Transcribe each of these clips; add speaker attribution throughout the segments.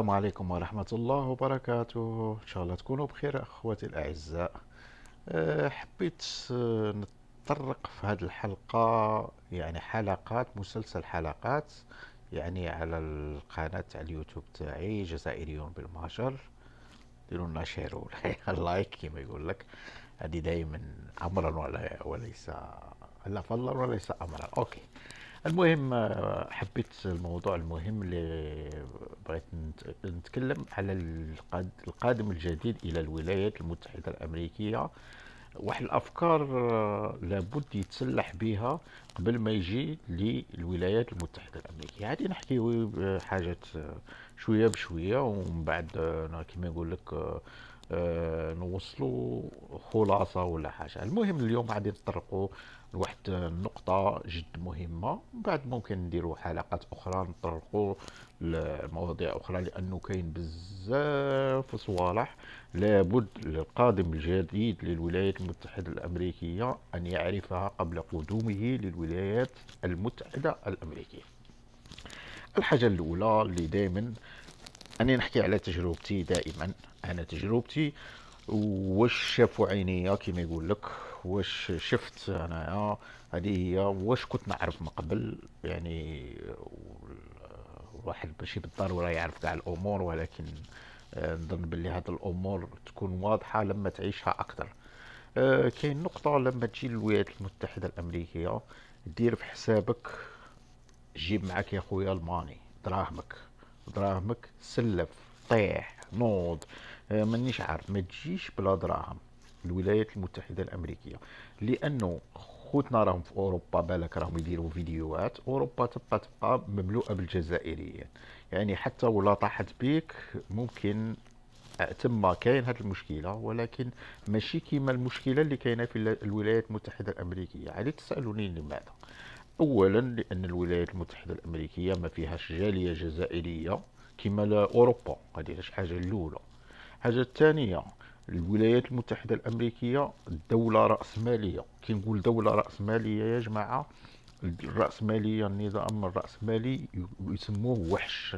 Speaker 1: السلام عليكم ورحمة الله وبركاته. إن شاء الله تكونوا بخير أخواتي الأعزاء. حبيت نتطرق في هذه الحلقة، يعني حلقات مسلسل حلقات، يعني على القناة تاع اليوتيوب تاعي جزائريون بالمهجر. ديروا لنا شير ولا لايك كما يقول لك. هذه دائما أمرا ولا وليس، لا فضلا وليس أمرا. أوكي. المهم، حبيت الموضوع المهم اللي بغيت نتكلم على القادم الجديد إلى الولايات المتحدة الأمريكية. واحد الأفكار لابد يتسلح بها قبل ما يجي للولايات المتحدة الأمريكية. هذه نحكي حاجات شوية بشوية، ومن بعد كما يقول لك نوصلوا خلاصة ولا حاجة. المهم اليوم غادي نتطرقوا لواحد النقطة جد مهمة، من بعد ممكن نديروا حلقات أخرى نتطرقوا لمواضيع أخرى، لأنه كاين بزاف صوالح لابد للقادم الجديد للولايات المتحدة الأمريكية أن يعرفها قبل قدومه للولايات المتحدة الأمريكية. الحاجة الأولى اللي دائما أنا نحكي على تجربتي دائما، أنا تجربتي واش شافوا عينيا كيما يقول لك، واش شفت انايا. هذه هي واش كنت نعرف من قبل، يعني الواحد ماشي بالضروره يعرف كاع الامور، ولكن نظن باللي هذه الامور تكون واضحه لما تعيشها اكثر. كاين نقطه لما تجي للولايات المتحده الامريكيه، دير في حسابك، جيب معك يا خويا الماني، دراهمك. دراهمك سلف، طيح نوض. مانيش عارف، ما تجيش بلا دراهم الولايات المتحدة الأمريكية. لأنه خوتنا راهم في أوروبا، بالك راهم يديروا فيديوهات. أوروبا تبقى مملوءة بالجزائريين، يعني حتى ولا طاحت بيك ممكن تما كاين هذه المشكلة، ولكن ماشي كيما المشكلة اللي كاينة في الولايات المتحدة الأمريكية. علي تسألوني لماذا؟ اولا لان الولايات المتحده الامريكيه ما فيهاش جاليه جزائريه كما اوروبا. هذه الحاجه الاولى. الحاجه الثانيه، الولايات المتحده الامريكيه دوله راسماليه. كي نقول دوله راسماليه يا جماعه، الرأسمالية، النظام الرأسمالي يسموه وحش.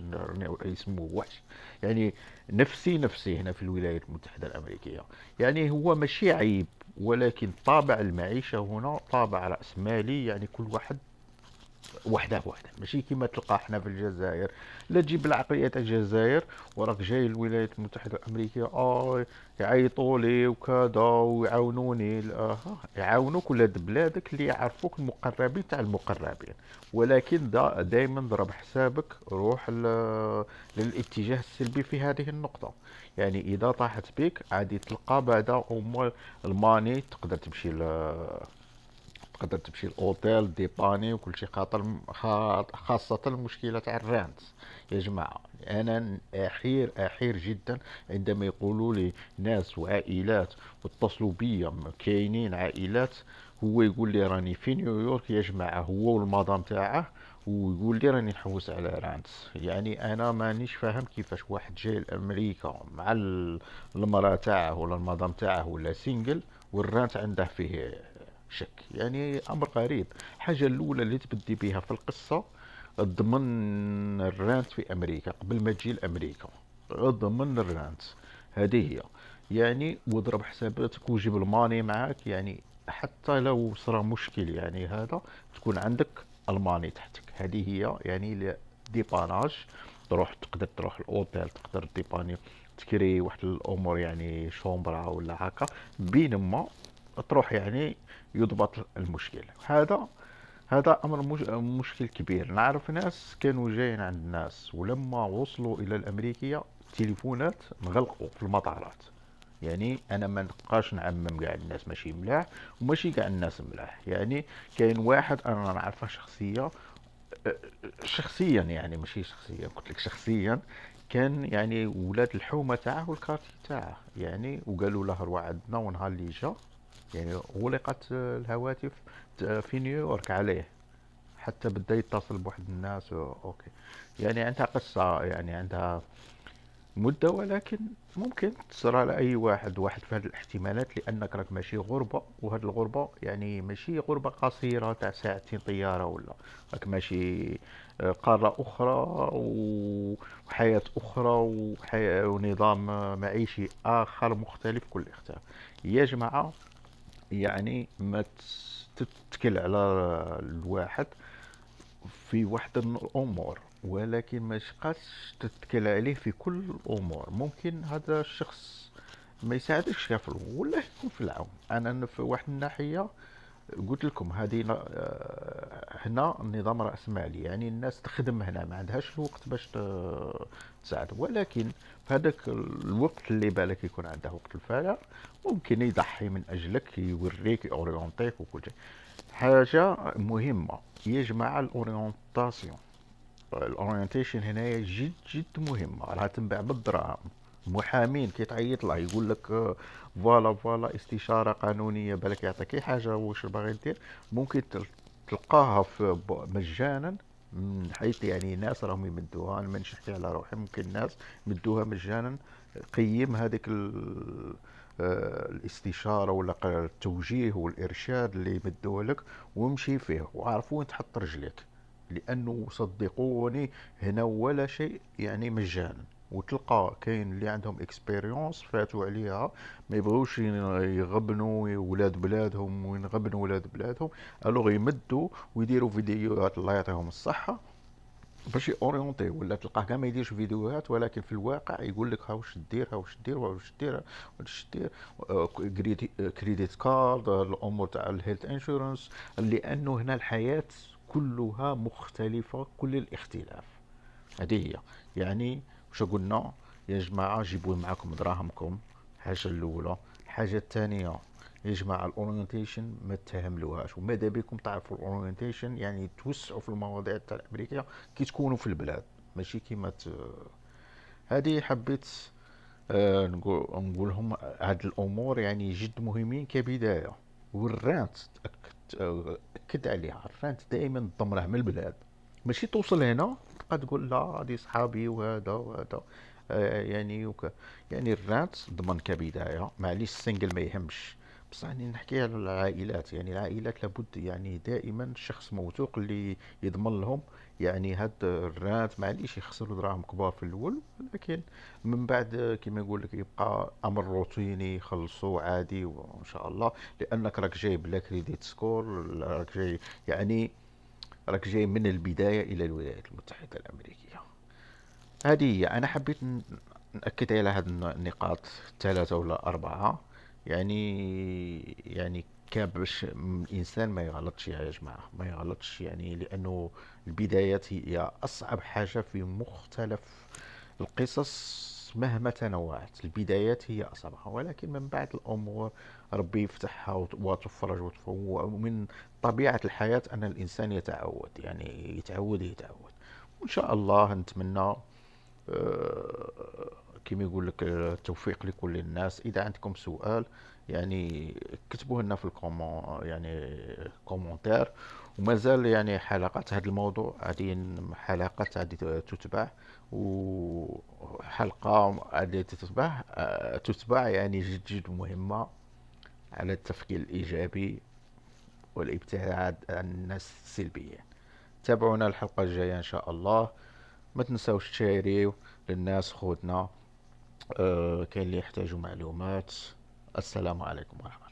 Speaker 1: يسموه وحش، يعني نفسي هنا في الولايات المتحدة الأمريكية. يعني هو ماشي عيب، ولكن طابع المعيشة هنا طابع رأسمالي. يعني كل واحد وحده ماشي كيما تلقى احنا في الجزائر. لا تجيب العقلية تاع الجزائر وراك جاي الولايات المتحدة الأمريكية، يعيطوا لي وكذا ويعاونوني. يعاونوك ولاد بلادك اللي يعرفوك، المقربين تاع المقربين. ولكن دائما ضرب حسابك، روح للاتجاه السلبي في هذه النقطة. يعني إذا طاحت بك عادي تلقى بعد الماني، تقدر تمشي الاوتيل ديباني وكل شيء. خاطر خاصة المشكلة تاع الرانت يا جماعة. أنا أحير جدا عندما يقولوا لي ناس وعائلات واتصلوا بيا، كاينين عائلات، هو يقول لي راني في نيويورك يا جماعة، هو والمدام تاعه، ويقول لي راني نحوس على رانت. يعني انا مانيش فاهم كيفاش واحد جاي لامريكا مع المراه تاعه ولا المدام تاعه ولا سينجل، والرانت عنده فيه شك. يعني امر غريب. الحاجه الاولى اللي تبدي بها في القصه، اضمن الرانت في امريكا قبل ما تجي لامريكا. اضمن الرانت، هذه هي. يعني واضرب حساباتك وجيب الماني معاك، يعني حتى لو صرا مشكل يعني هذا تكون عندك الماني تحتك. هذه هي يعني ديباناج. تقدر تروح الاوتيل، تقدر ديباني تكري واحد الامور، يعني شومبرا ولا هكا، بينما تروح يعني يضبط المشكل. هذا امر مشكل كبير. نعرف ناس كانوا جايين عند الناس، ولما وصلوا الى الامريكيه التليفونات مغلقوا في المطارات. يعني انا ما نبقاش نعمم كاع الناس ماشي ملاح، وماشي كاع الناس ملاح. يعني كاين واحد انا نعرفه شخصيا، يعني ماشي شخصيا، قلت لك شخصيا. كان يعني ولاد الحومه تاعه والكارتي تاعه، يعني وقالوا له روح عندنا. ونهار اللي جا يعني غلقت الهواتف في نيويورك عليه، حتى بدا يتصل بواحد الناس اوكي. يعني عندها قصة، يعني عندها مدة، ولكن ممكن تصرى على أي واحد في هذه الاحتمالات، لأنك راك ماشي غربة، وهذه الغربة يعني ماشي غربة قصيرة تاع ساعتين طيارة ولا، راك ماشي قارة أخرى وحياة أخرى ونظام معيشي آخر مختلف كل اختلاف. يا جماعة، يعني ما تتكل على الواحد في واحد الأمور، ولكن ما تبقاش تتكل عليه في كل الأمور. ممكن هذا الشخص ما يساعدكش في ولا يكون في العون. أنا في واحد الناحية قلت لكم هذه هنا نظام رأسمالي، يعني الناس تخدم هنا ما عندهاش الوقت باش تساعد، ولكن في هذاك الوقت اللي بالك يكون عنده وقت الفراغ ممكن يضحي من أجلك، يوريك، يورينتيك وكل شيء. حاجة مهمة يا جماعة، الأورينتاسيون، الاورينتيشن هنايا جد جد مهمة، راها تنباع بالدراهم. محامين كي تعيط له يقول لك فوالا فوالا استشارة قانونية، بالك يعطيك اي حاجة واش باغي دير، ممكن تلقاها في مجانا، من حيث يعني ناس راهم يمدوها. انا مانيش نحكي على روحي، ممكن ناس يمدوها مجانا. قيم هذيك الاستشارة ولا التوجيه والإرشاد اللي يمدوه لك، وامشي فيه وعرف وين تحط رجليك، لانه صدقوني هنا ولا شيء يعني مجانا. وتلقى كاين اللي عندهم اكسبيريونس فاتوا عليها، ما يبغوش يغبنوا ولاد بلادهم وينغبنوا ولاد بلادهم، الوغ يمدوا ويديروا فيديوهات، الله يعطيهم الصحة، باش اورينتي. ولا تلقاه كاع ما يديرش فيديوهات، ولكن في الواقع يقول لك هاوش دير، هاوش دير، هاوش دير، واش دير. كريديت كارد، الامور تاع الهيلث انشورنس، لانه هنا الحياة كلها مختلفة كل الاختلاف. هذه هي، يعني واش قلنا يا جماعة؟ جيبوا معكم دراهمكم، الحاجة الأولى. الحاجة الثانية يا جماعة، الأورينتيشن ما تهملوهاش، وماذا بكم تعرفوا الأورينتيشن، يعني توسعوا في المواضيع تاع الأمريكية كي تكونوا في البلاد، ماشي كيما هذه حبيت نقولهم هاد الأمور، يعني جد مهمين كبداية. والرانت أكد عليها، الرانت دائما تضمنه من البلاد، ماشي توصل هنا تبقى تقول لا هادي صحابي وهذا وهذا. يعني يعني الرانت ضمن كبداية، معليش السنجل ما يهمش، بصح يعني نحكي على العائلات. يعني العائلات لابد يعني دائما شخص موثوق اللي يضمن لهم. يعني هاد الرانت معليش يخسروا دراهم كبار في الاول، لكن من بعد كما يقول لك يبقى امر روتيني، يخلصوا عادي وان شاء الله. لانك راك جاي بلا كريديت سكور، راك جاي يعني راك جاي من البدايه الى الولايات المتحده الامريكيه. هذه هي. انا حبيت ناكد على هذه النقاط ثلاثه ولا اربعه، يعني كان باش الانسان ما يغلطش يا جماعه، ما يغلطش، يعني لانه البدايات هي اصعب حاجه في مختلف القصص. مهما تنوعت البدايات هي أصعبها، ولكن من بعد الأمور ربي يفتحها وتفرج ومن طبيعة الحياة أن الإنسان يتعود، يعني يتعود. وإن شاء الله نتمنى كما يقول لك التوفيق لكل الناس. إذا عندكم سؤال يعني كتبوه لنا في يعني كومنتير. ومازال يعني حلقات هذا الموضوع، هذه حلقات هذه تتبع، وحلقة هذه تتبع يعني جد جد مهمة على التفكير الإيجابي والابتعاد عن الناس السلبيين. تابعونا الحلقة الجاية إن شاء الله. ما تنساوش تشاريو للناس خودنا، كاين اللي يحتاجوا معلومات. السلام عليكم ورحمة الله.